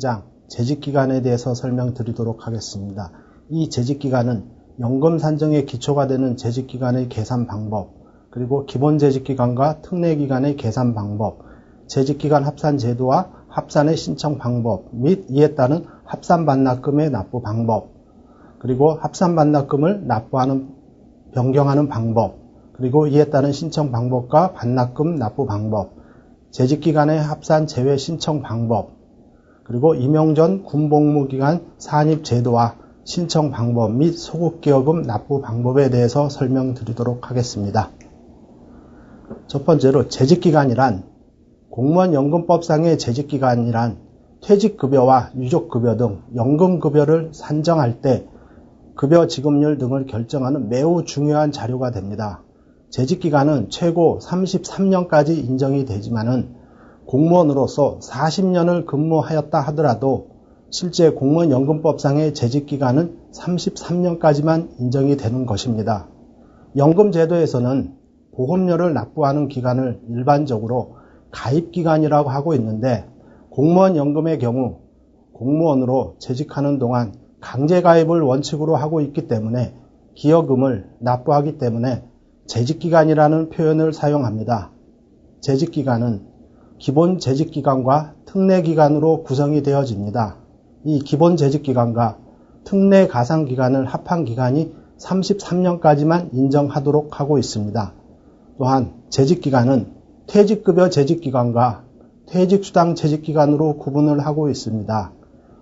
시장, 재직기간에 대해서 설명드리도록 하겠습니다. 이 재직기간은 연금 산정의 기초가 되는 재직기간의 계산 방법, 그리고 기본 재직기간과 특례기간의 계산 방법, 재직기간 합산 제도와 합산의 신청 방법 및 이에 따른 합산 반납금의 납부 방법, 그리고 합산 반납금을 변경하는 방법, 그리고 이에 따른 신청 방법과 반납금 납부 방법, 재직기간의 합산 제외 신청 방법, 그리고 임용 전 군복무기간 산입 제도와 신청 방법 및 소급기여금 납부 방법에 대해서 설명드리도록 하겠습니다. 첫 번째로 재직기간이란 공무원 연금법상의 재직기간이란 퇴직급여와 유족급여 등 연금급여를 산정할 때 급여 지급률 등을 결정하는 매우 중요한 자료가 됩니다. 재직기간은 최고 33년까지 인정이 되지만은 공무원으로서 40년을 근무하였다 하더라도 실제 공무원연금법상의 재직기간은 33년까지만 인정이 되는 것입니다. 연금제도에서는 보험료를 납부하는 기간을 일반적으로 가입기간이라고 하고 있는데 공무원연금의 경우 공무원으로 재직하는 동안 강제가입을 원칙으로 하고 있기 때문에 기여금을 납부하기 때문에 재직기간이라는 표현을 사용합니다. 재직기간은 기본 재직기간과 특례기간으로 구성이 되어집니다. 이 기본 재직기간과 특례 가상기간을 합한 기간이 33년까지만 인정하도록 하고 있습니다. 또한 재직기간은 퇴직급여 재직기간과 퇴직수당 재직기간으로 구분을 하고 있습니다.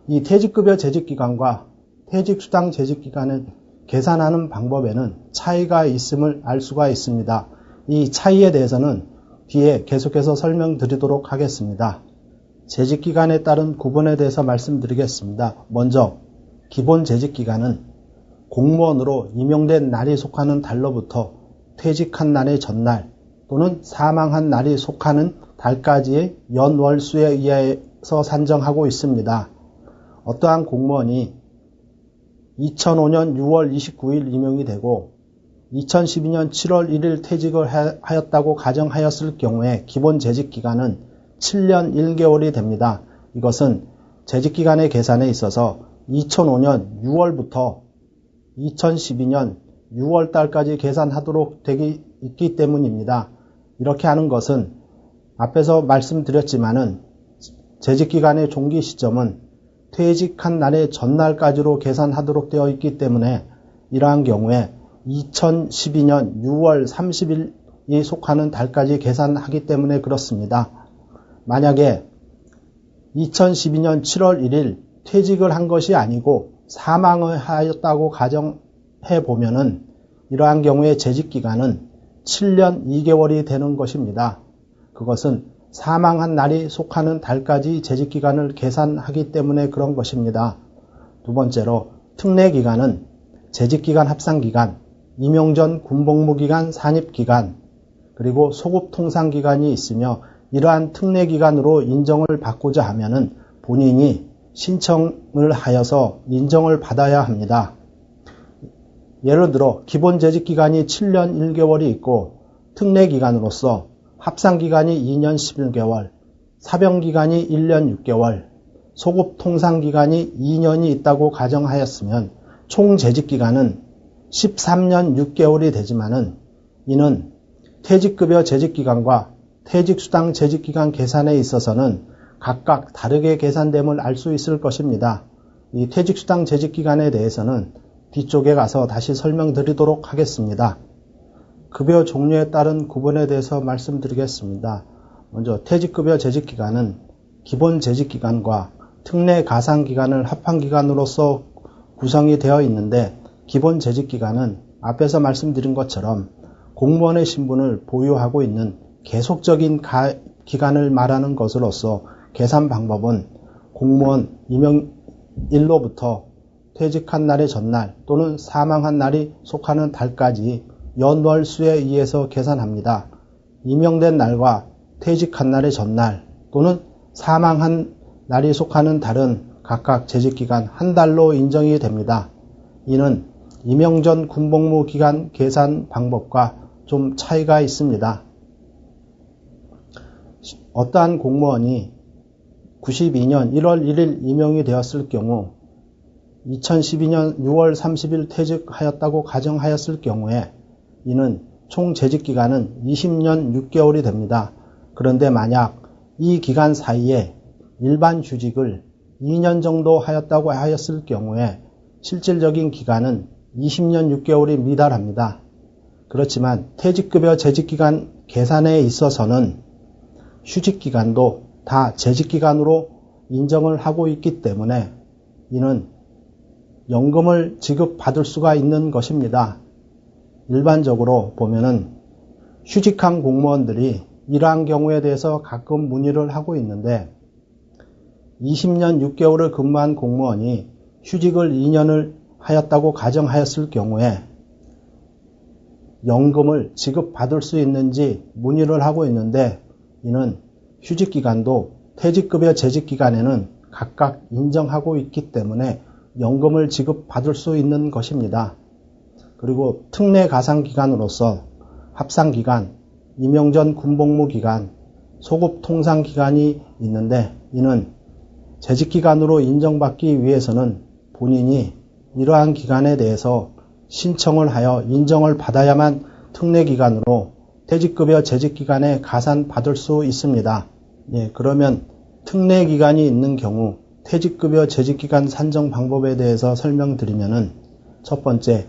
이 퇴직급여 재직기간과 퇴직수당 재직기간을 계산하는 방법에는 차이가 있음을 알 수가 있습니다. 이 차이에 대해서는 뒤에 계속해서 설명드리도록 하겠습니다. 재직기간에 따른 구분에 대해서 말씀드리겠습니다. 먼저 기본 재직기간은 공무원으로 임용된 날이 속하는 달로부터 퇴직한 날의 전날 또는 사망한 날이 속하는 달까지의 연월수에 의해서 산정하고 있습니다. 어떠한 공무원이 2005년 6월 29일 임용이 되고 2012년 7월 1일 퇴직을 하였다고 가정하였을 경우에 기본 재직기간은 7년 1개월이 됩니다. 이것은 재직기간의 계산에 있어서 2005년 6월부터 2012년 6월 달까지 계산하도록 되기 있기 때문입니다. 이렇게 하는 것은 앞에서 말씀드렸지만은 재직기간의 종기 시점은 퇴직한 날의 전날까지로 계산하도록 되어 있기 때문에 이러한 경우에 2012년 6월 30일이 속하는 달까지 계산하기 때문에 그렇습니다. 만약에 2012년 7월 1일 퇴직을 한 것이 아니고 사망을 하였다고 가정해 보면은 이러한 경우에 재직기간은 7년 2개월이 되는 것입니다. 그것은 사망한 날이 속하는 달까지 재직기간을 계산하기 때문에 그런 것입니다. 두 번째로 특례기간은 재직기간 합산기간, 임용 전 군복무기간 산입기간, 그리고 소급통상기간이 있으며 이러한 특례기간으로 인정을 받고자 하면은 본인이 신청을 하여서 인정을 받아야 합니다. 예를 들어 기본 재직기간이 7년 1개월이 있고 특례기간으로서 합산기간이 2년 11개월, 사병기간이 1년 6개월, 소급통상기간이 2년이 있다고 가정하였으면 총 재직기간은 13년 6개월이 되지만은 이는 퇴직급여 재직기간과 퇴직수당 재직기간 계산에 있어서는 각각 다르게 계산됨을 알 수 있을 것입니다. 이 퇴직수당 재직기간에 대해서는 뒤쪽에 가서 다시 설명드리도록 하겠습니다. 급여 종류에 따른 구분에 대해서 말씀드리겠습니다. 먼저 퇴직급여 재직기간은 기본 재직기간과 특례 가상기간을 합한 기간으로서 구성이 되어 있는데 기본 재직기간은 앞에서 말씀드린 것처럼 공무원의 신분을 보유하고 있는 계속적인 기간을 말하는 것으로서 계산 방법은 공무원 임용일로부터 퇴직한 날의 전날 또는 사망한 날이 속하는 달까지 연월수에 의해서 계산합니다. 임용된 날과 퇴직한 날의 전날 또는 사망한 날이 속하는 달은 각각 재직기간 한 달로 인정이 됩니다. 이는 임용 전 군복무 기간 계산 방법과 좀 차이가 있습니다. 어떠한 공무원이 92년 1월 1일 임용이 되었을 경우 2012년 6월 30일 퇴직하였다고 가정하였을 경우에 이는 총 재직기간은 20년 6개월이 됩니다. 그런데 만약 이 기간 사이에 일반 휴직을 2년 정도 하였다고 하였을 경우에 실질적인 기간은 20년 6개월이 미달합니다. 그렇지만 퇴직급여 재직기간 계산에 있어서는 휴직기간도 다 재직기간으로 인정을 하고 있기 때문에 이는 연금을 지급받을 수가 있는 것입니다. 일반적으로 보면은 휴직한 공무원들이 이러한 경우에 대해서 가끔 문의를 하고 있는데 20년 6개월을 근무한 공무원이 휴직을 2년을 하였다고 가정하였을 경우에 연금을 지급받을 수 있는지 문의를 하고 있는데 이는 휴직기간도 퇴직급여 재직기간에는 각각 인정하고 있기 때문에 연금을 지급받을 수 있는 것입니다. 그리고 특례 가상기간으로서 합상기간, 임용 전 군복무기간, 소급통상기간이 있는데 이는 재직기간으로 인정받기 위해서는 본인이 이러한 기간에 대해서 신청을 하여 인정을 받아야만 특례기간으로 퇴직급여 재직기간에 가산받을 수 있습니다. 그러면 특례기간이 있는 경우 퇴직급여 재직기간 산정 방법에 대해서 설명드리면은 첫 번째,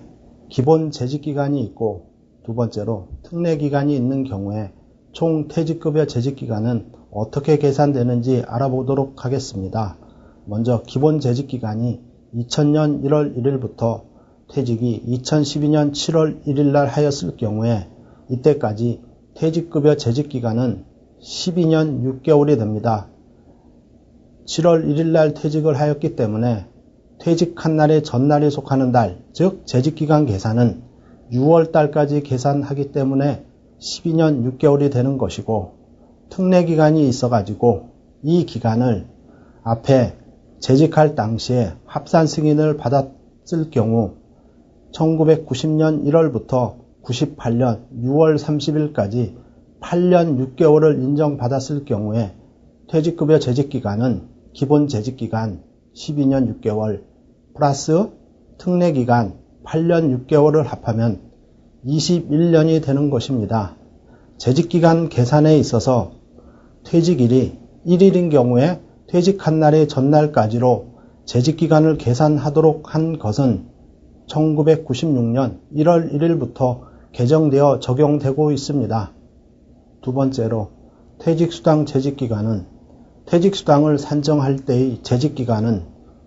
기본 재직기간이 있고 두 번째로 특례기간이 있는 경우에 총 퇴직급여 재직기간은 어떻게 계산되는지 알아보도록 하겠습니다. 먼저 기본 재직기간이 2000년 1월 1일부터 퇴직이 2012년 7월 1일 날 하였을 경우에 이때까지 퇴직급여 재직기간은 12년 6개월이 됩니다. 7월 1일 날 퇴직을 하였기 때문에 퇴직한 날의 전날이 속하는 달, 즉 재직기간 계산은 6월 달까지 계산하기 때문에 12년 6개월이 되는 것이고 특례기간이 있어가지고 이 기간을 앞에 재직할 당시에 합산 승인을 받았을 경우 1990년 1월부터 98년 6월 30일까지 8년 6개월을 인정받았을 경우에 퇴직급여 재직기간은 기본 재직기간 12년 6개월 플러스 특례기간 8년 6개월을 합하면 21년이 되는 것입니다. 재직기간 계산에 있어서 퇴직일이 1일인 경우에 퇴직한 날의 전날까지로 재직기간을 계산하도록 한 것은 1996년 1월 1일부터 개정되어 적용되고 있습니다. 두 번째로 퇴직수당 재직기간은 퇴직수당을 산정할 때의 재직기간은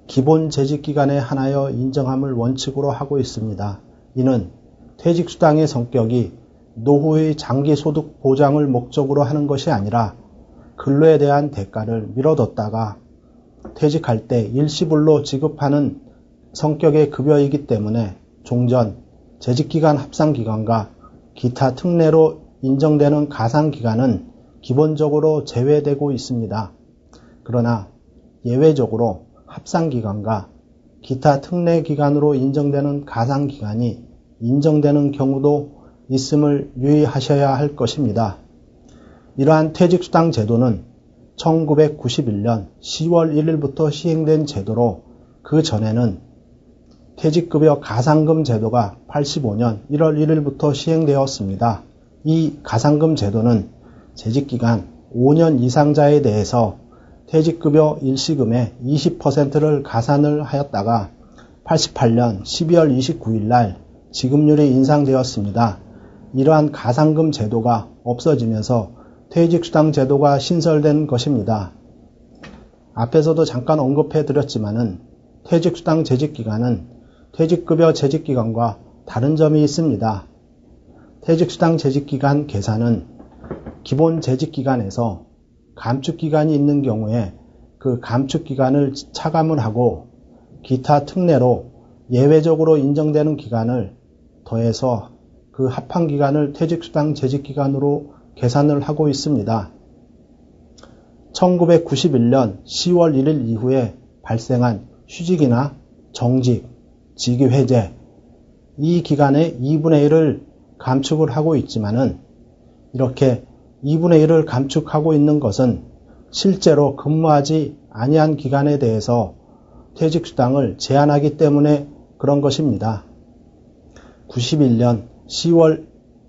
기본 재직기간에 한하여 인정함을 원칙으로 하고 있습니다. 이는 퇴직수당의 성격이 노후의 장기소득 보장을 목적으로 하는 것이 아니라 근로에 대한 대가를 미뤄뒀다가 퇴직할 때 일시불로 지급하는 성격의 급여이기 때문에 종전, 재직기간 합산기간과 기타 특례로 인정되는 가산기간은 기본적으로 제외되고 있습니다. 그러나 예외적으로 합산기간과 기타 특례기간으로 인정되는 가산기간이 인정되는 경우도 있음을 유의하셔야 할 것입니다. 이러한 퇴직수당 제도는 1991년 10월 1일부터 시행된 제도로 그 전에는 퇴직급여 가산금 제도가 85년 1월 1일부터 시행되었습니다. 이 가산금 제도는 재직기간 5년 이상자에 대해서 퇴직급여 일시금의 20%를 가산을 하였다가 88년 12월 29일 날 지급률이 인상되었습니다. 이러한 가산금 제도가 없어지면서 퇴직수당 제도가 신설된 것입니다. 앞에서도 잠깐 언급해 드렸지만은 퇴직수당 재직기간은 퇴직급여 재직기간과 다른 점이 있습니다. 퇴직수당 재직기간 계산은 기본 재직기간에서 감축기간이 있는 경우에 그 감축기간을 차감을 하고 기타 특례로 예외적으로 인정되는 기간을 더해서 그 합한기간을 퇴직수당 재직기간으로 계산을 하고 있습니다. 1991년 10월 1일 이후에 발생한 휴직이나 정직, 직위해제 이 기간의 2분의 1을 감축을 하고 있지만은 이렇게 2분의 1을 감축하고 있는 것은 실제로 근무하지 아니한 기간에 대해서 퇴직수당을 제한하기 때문에 그런 것입니다. 91년 10월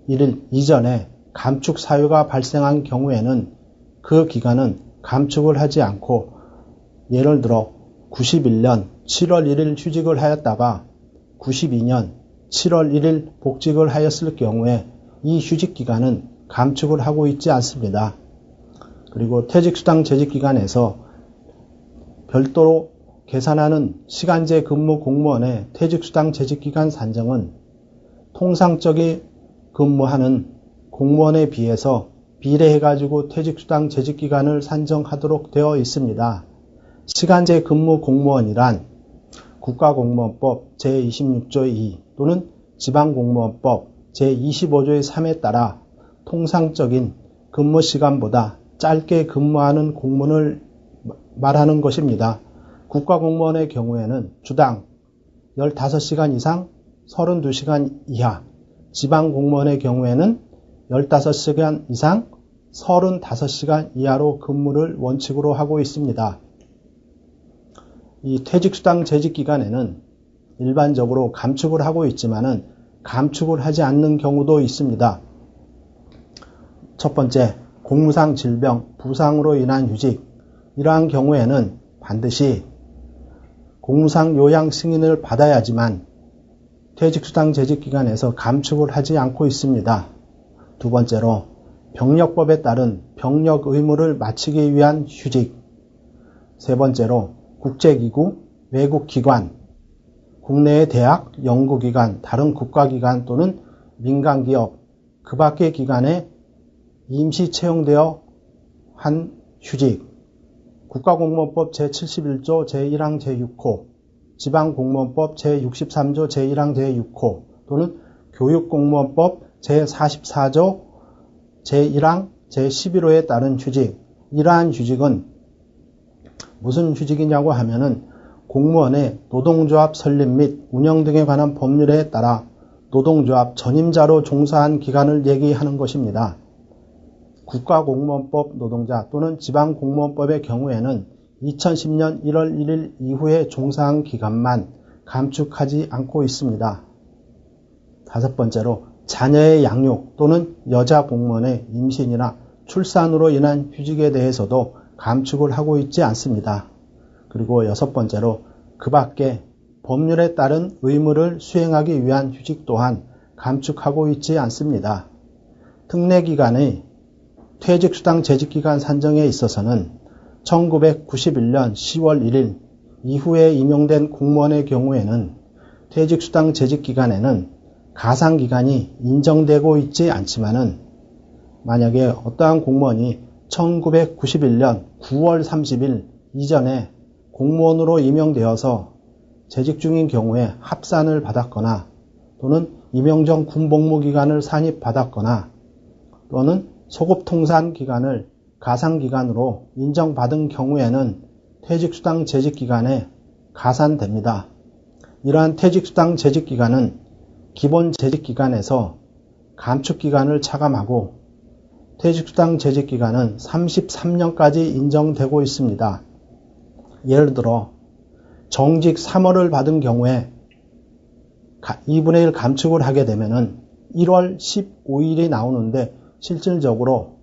1일 이전에 감축 사유가 발생한 경우에는 그 기간은 감축을 하지 않고, 예를 들어 91년 7월 1일 휴직을 하였다가 92년 7월 1일 복직을 하였을 경우에 이 휴직 기간은 감축을 하고 있지 않습니다. 그리고 퇴직수당 재직기간에서 별도로 계산하는 시간제 근무 공무원의 퇴직수당 재직기간 산정은 통상적인 근무하는 공무원에 비해서 비례해가지고 퇴직수당 재직기간을 산정하도록 되어 있습니다. 시간제 근무 공무원이란 국가공무원법 제26조 2 또는 지방공무원법 제25조의 3에 따라 통상적인 근무시간보다 짧게 근무하는 공무원을 말하는 것입니다. 국가공무원의 경우에는 주당 15시간 이상 32시간 이하, 지방공무원의 경우에는 15시간 이상 35시간 이하로 근무를 원칙으로 하고 있습니다. 이 퇴직수당 재직기간에는 일반적으로 감축을 하고 있지만은 감축을 하지 않는 경우도 있습니다. 첫 번째, 공무상 질병, 부상으로 인한 휴직. 이러한 경우에는 반드시 공무상 요양 승인을 받아야지만 퇴직수당 재직기간에서 감축을 하지 않고 있습니다. 두 번째로, 병력법에 따른 병력 의무를 마치기 위한 휴직. 세 번째로, 국제기구, 외국기관, 국내의 대학, 연구기관, 다른 국가기관 또는 민간기업, 그 밖의 기관에 임시 채용되어 한 휴직, 국가공무원법 제71조 제1항 제6호, 지방공무원법 제63조 제1항 제6호 또는 교육공무원법 제44조 제1항 제11호에 따른 휴직. 이러한 휴직은 무슨 휴직이냐고 하면은 공무원의 노동조합 설립 및 운영 등에 관한 법률에 따라 노동조합 전임자로 종사한 기간을 얘기하는 것입니다. 국가공무원법 노동자 또는 지방공무원법의 경우에는 2010년 1월 1일 이후에 종사한 기간만 감축하지 않고 있습니다. 다섯 번째로, 자녀의 양육 또는 여자 공무원의 임신이나 출산으로 인한 휴직에 대해서도 감축을 하고 있지 않습니다. 그리고 여섯 번째로, 그 밖에 법률에 따른 의무를 수행하기 위한 휴직 또한 감축하고 있지 않습니다. 특례기간의 퇴직수당 재직기간 산정에 있어서는 1991년 10월 1일 이후에 임용된 공무원의 경우에는 퇴직수당 재직기간에는 가상기간이 인정되고 있지 않지만은, 만약에 어떠한 공무원이 1991년 9월 30일 이전에 공무원으로 임용되어서 재직 중인 경우에 합산을 받았거나 또는 임용 전 군복무기간을 산입받았거나 또는 소급통산 기간을 가상기간으로 인정받은 경우에는 퇴직수당 재직기간에 가산됩니다. 이러한 퇴직수당 재직기간은 기본 재직기간에서 감축기간을 차감하고 퇴직수당 재직기간은 33년까지 인정되고 있습니다. 예를 들어 정직 3월을 받은 경우에 2분의 1 감축을 하게 되면은 1월 15일이 나오는데 실질적으로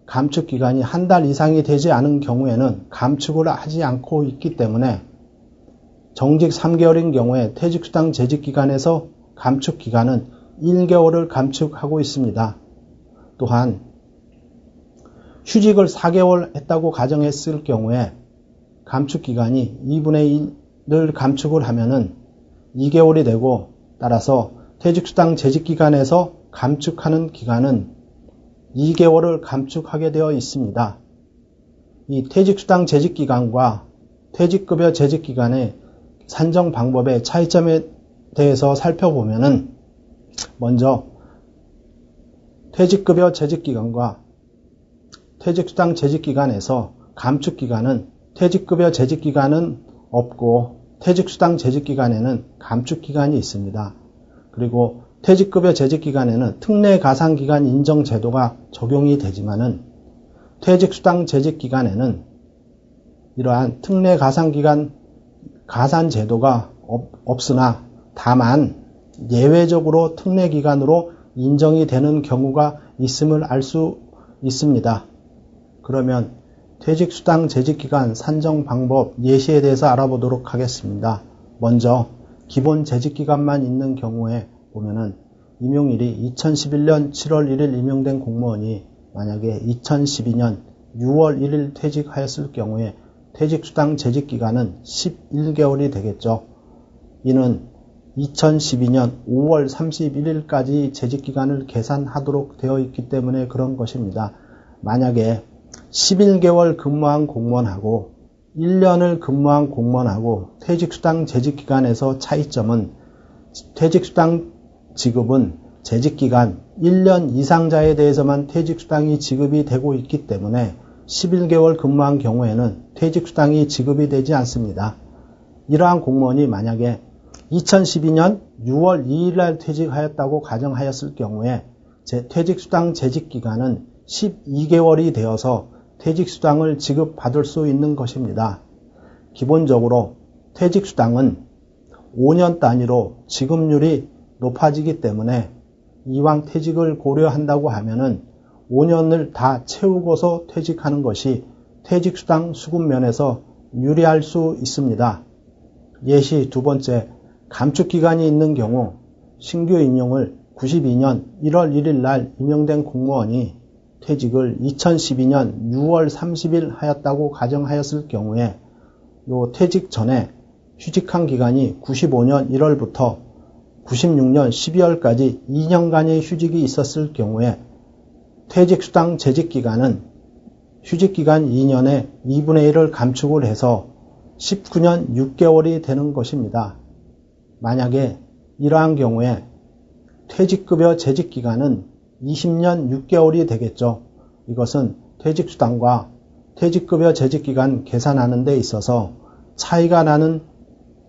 감축기간이 한 달 이상이 되지 않은 경우에는 감축을 하지 않고 있기 때문에 정직 3개월인 경우에 퇴직수당 재직기간에서 감축기간은 1개월을 감축하고 있습니다. 또한 휴직을 4개월 했다고 가정했을 경우에 감축기간이 2분의 1을 감축을 하면은 2개월이 되고, 따라서 퇴직수당 재직기간에서 감축하는 기간은 2개월을 감축하게 되어 있습니다. 이 퇴직수당 재직기간과 퇴직급여 재직기간의 산정 방법의 차이점에 대해서 살펴보면은, 먼저 퇴직급여 재직기간과 퇴직수당 재직기간에서 감축기간은 퇴직급여 재직기간은 없고 퇴직수당 재직기간에는 감축기간이 있습니다. 그리고 퇴직급여 재직기간에는 특례가상기간 인정제도가 적용이 되지만은 퇴직수당 재직기간에는 이러한 특례 가산기간 가산제도가 없으나 다만 예외적으로 특례기간으로 인정이 되는 경우가 있음을 알 수 있습니다. 그러면 퇴직수당 재직기간 산정 방법 예시에 대해서 알아보도록 하겠습니다. 먼저 기본 재직기간만 있는 경우에 보면은 임용일이 2011년 7월 1일 임용된 공무원이 만약에 2012년 6월 1일 퇴직하였을 경우에 퇴직수당 재직기간은 11개월이 되겠죠. 이는 2012년 5월 31일까지 재직기간을 계산하도록 되어 있기 때문에 그런 것입니다. 만약에 11개월 근무한 공무원하고 1년을 근무한 공무원하고 퇴직수당 재직기간에서 차이점은 퇴직수당 지급은 재직기간 1년 이상자에 대해서만 퇴직수당이 지급이 되고 있기 때문에 11개월 근무한 경우에는 퇴직수당이 지급이 되지 않습니다. 이러한 공무원이 만약에 2012년 6월 2일 날 퇴직하였다고 가정하였을 경우에 퇴직수당 재직기간은 12개월이 되어서 퇴직수당을 지급받을 수 있는 것입니다. 기본적으로 퇴직수당은 5년 단위로 지급률이 높아지기 때문에 이왕 퇴직을 고려한다고 하면은 5년을 다 채우고서 퇴직하는 것이 퇴직수당 수급 면에서 유리할 수 있습니다. 예시 두 번째, 감축기간이 있는 경우 신규 임용을 92년 1월 1일 날 임용된 공무원이 퇴직을 2012년 6월 30일 하였다고 가정하였을 경우에 요 퇴직 전에 휴직한 기간이 95년 1월부터 96년 12월까지 2년간의 휴직이 있었을 경우에 퇴직수당 재직기간은 휴직기간 2년에 2분의 1을 감축을 해서 19년 6개월이 되는 것입니다. 만약에 이러한 경우에 퇴직급여 재직기간은 20년 6개월이 되겠죠. 이것은 퇴직수당과 퇴직급여 재직기간 계산하는 데 있어서 차이가 나는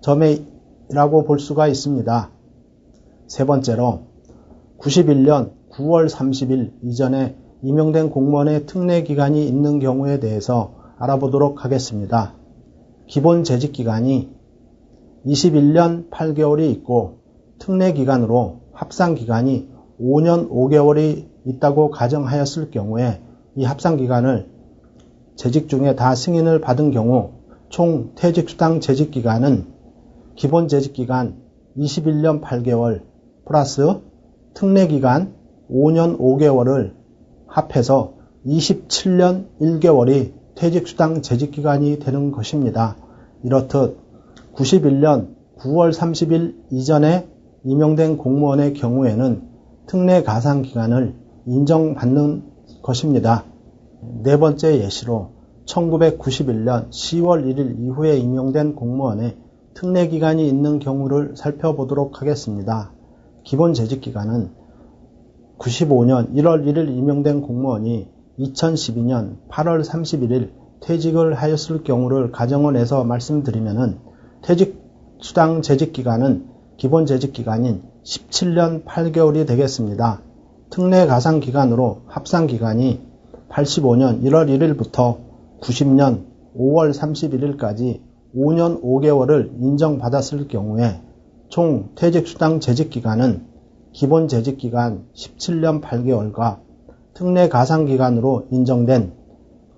점이라고 볼 수가 있습니다. 세 번째로 91년 9월 30일 이전에 임용된 공무원의 특례기간이 있는 경우에 대해서 알아보도록 하겠습니다. 기본 재직기간이 21년 8개월이 있고 특례기간으로 합산기간이 5년 5개월이 있다고 가정하였을 경우에 이 합산기간을 재직 중에 다 승인을 받은 경우 총 퇴직수당 재직기간은 기본 재직기간 21년 8개월 플러스 특례기간 5년 5개월을 합해서 27년 1개월이 퇴직수당 재직기간이 되는 것입니다. 이렇듯 91년 9월 30일 이전에 임용된 공무원의 경우에는 특례 가산기간을 인정받는 것입니다. 네 번째 예시로 1991년 10월 1일 이후에 임용된 공무원의 특례기간이 있는 경우를 살펴보도록 하겠습니다. 기본 재직기간은 95년 1월 1일 임용된 공무원이 2012년 8월 31일 퇴직을 하였을 경우를 가정을 해서 말씀드리면은 퇴직수당 재직기간은 기본 재직기간인 17년 8개월이 되겠습니다. 특례 가산기간으로 합산기간이 85년 1월 1일부터 90년 5월 31일까지 5년 5개월을 인정받았을 경우에 총 퇴직수당 재직기간은 기본 재직기간 17년 8개월과 특례 가산기간으로 인정된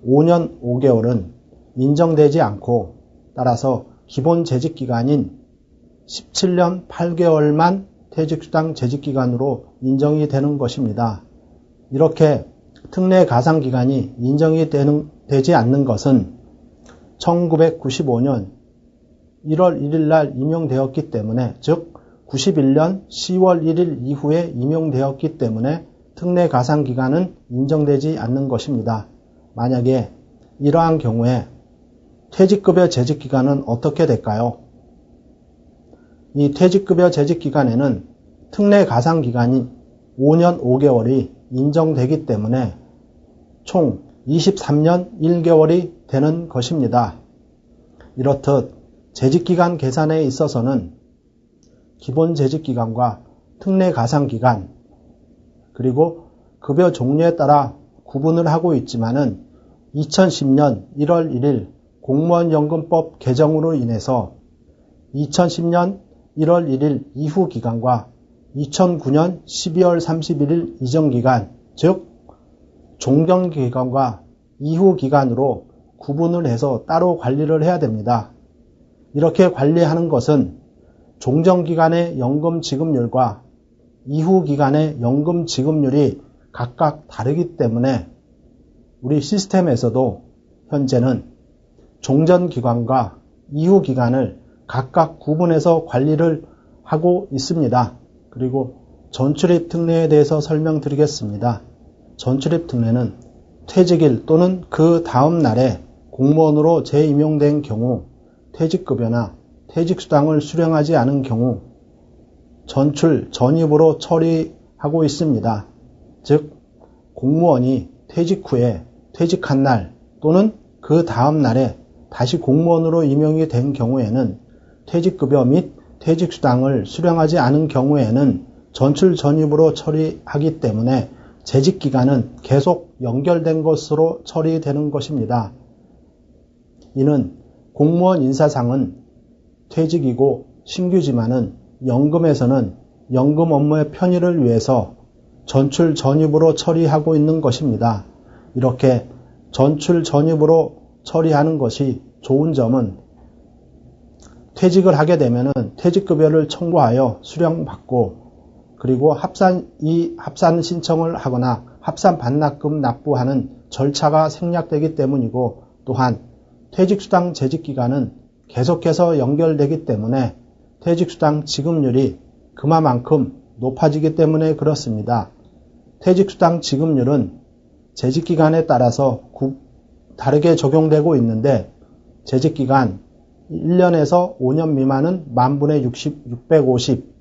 5년 5개월은 인정되지 않고 따라서 기본 재직기간인 17년 8개월만 퇴직수당 재직기간으로 인정이 되는 것입니다. 이렇게 특례 가산기간이 인정이 되지 않는 것은 1995년 1월 1일 날 임용되었기 때문에 즉 91년 10월 1일 이후에 임용되었기 때문에 특례 가산기간은 인정되지 않는 것입니다. 만약에 이러한 경우에 퇴직급여 재직기간은 어떻게 될까요? 이 퇴직급여 재직기간에는 특례 가산기간인 5년 5개월이 인정되기 때문에 총 23년 1개월이 되는 것입니다. 이렇듯 재직기간 계산에 있어서는 기본 재직기간과 특례 가산기간 그리고 급여 종류에 따라 구분을 하고 있지만은 2010년 1월 1일 공무원연금법 개정으로 인해서 2010년 1월 1일 이후 기간과 2009년 12월 31일 이전 기간, 즉 종전기간과 이후 기간으로 구분을 해서 따로 관리를 해야 됩니다. 이렇게 관리하는 것은 종전기간의 연금 지급률과 이후 기간의 연금 지급률이 각각 다르기 때문에 우리 시스템에서도 현재는 종전기간과 이후 기간을 각각 구분해서 관리를 하고 있습니다. 그리고 전출입 특례에 대해서 설명드리겠습니다. 전출입 특례는 퇴직일 또는 그 다음 날에 공무원으로 재임용된 경우 퇴직급여나 퇴직수당을 수령하지 않은 경우 전출, 전입으로 처리하고 있습니다. 즉 공무원이 퇴직 후에 퇴직한 날 또는 그 다음 날에 다시 공무원으로 임용이 된 경우에는 퇴직급여 및 퇴직수당을 수령하지 않은 경우에는 전출, 전입으로 처리하기 때문에 재직기간은 계속 연결된 것으로 처리되는 것입니다. 이는 공무원 인사상은 퇴직이고 신규지만은 연금에서는 연금 업무의 편의를 위해서 전출, 전입으로 처리하고 있는 것입니다. 이렇게 전출, 전입으로 처리하는 것이 좋은 점은 퇴직을 하게 되면 퇴직급여를 청구하여 수령받고 그리고 합산 신청을 하거나 합산 반납금 납부하는 절차가 생략되기 때문이고 또한 퇴직수당 재직기간은 계속해서 연결되기 때문에 퇴직수당 지급률이 그만큼 높아지기 때문에 그렇습니다. 퇴직수당 지급률은 재직기간에 따라서 다르게 적용되고 있는데 재직기간 1년에서 5년 미만은 만분의 650,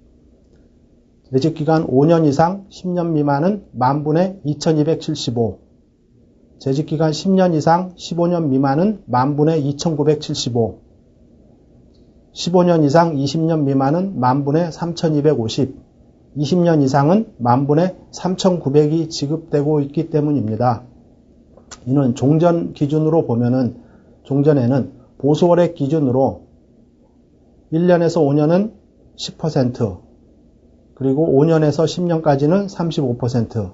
재직기간 5년 이상 10년 미만은 만분의 2275, 재직기간 10년 이상 15년 미만은 만분의 2975, 15년 이상 20년 미만은 만분의 3250, 20년 이상은 만분의 3900이 지급되고 있기 때문입니다. 이는 종전 기준으로 보면은 종전에는 보수월액 기준으로 1년에서 5년은 10%, 그리고 5년에서 10년까지는 35%,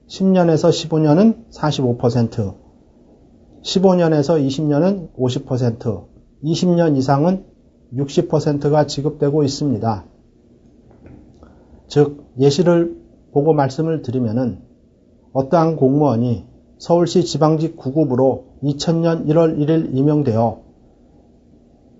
10년에서 15년은 45%, 15년에서 20년은 50%, 20년 이상은 60%가 지급되고 있습니다. 즉 예시를 보고 말씀을 드리면은 어떠한 공무원이 서울시 지방직 9급으로 2000년 1월 1일 임용되어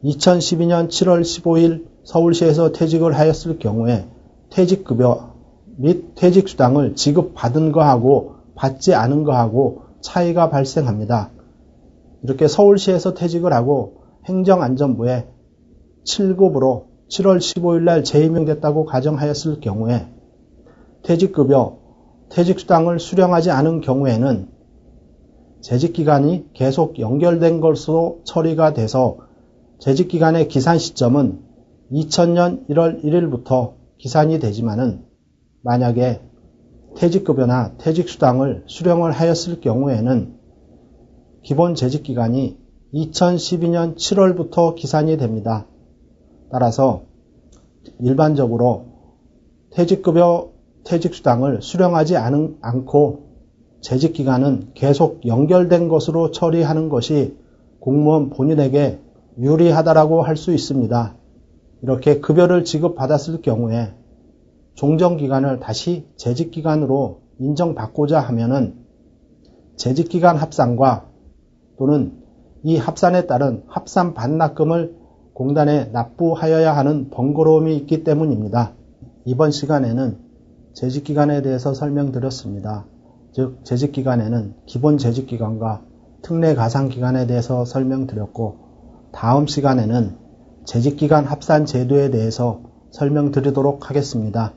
2012년 7월 15일 서울시에서 퇴직을 하였을 경우에 퇴직급여 및 퇴직수당을 지급받은 거하고 받지 않은 거하고 차이가 발생합니다. 이렇게 서울시에서 퇴직을 하고 행정안전부에 7급으로 7월 15일 날 재임용됐다고 가정하였을 경우에 퇴직급여, 퇴직수당을 수령하지 않은 경우에는 재직기간이 계속 연결된 것으로 처리가 돼서 재직기간의 기산 시점은 2000년 1월 1일부터 기산이 되지만은 만약에 퇴직급여나 퇴직수당을 수령을 하였을 경우에는 기본 재직기간이 2012년 7월부터 기산이 됩니다. 따라서 일반적으로 퇴직급여, 퇴직수당을 수령하지 않고 재직기간은 계속 연결된 것으로 처리하는 것이 공무원 본인에게 유리하다라고 할 수 있습니다. 이렇게 급여를 지급받았을 경우에 종전기간을 다시 재직기간으로 인정받고자 하면은 재직기간 합산과 또는 이 합산에 따른 합산 반납금을 공단에 납부하여야 하는 번거로움이 있기 때문입니다. 이번 시간에는 재직기간에 대해서 설명드렸습니다. 즉 재직기간에는 기본 재직기간과 특례 가상기간에 대해서 설명드렸고 다음 시간에는 재직기간 합산 제도에 대해서 설명드리도록 하겠습니다.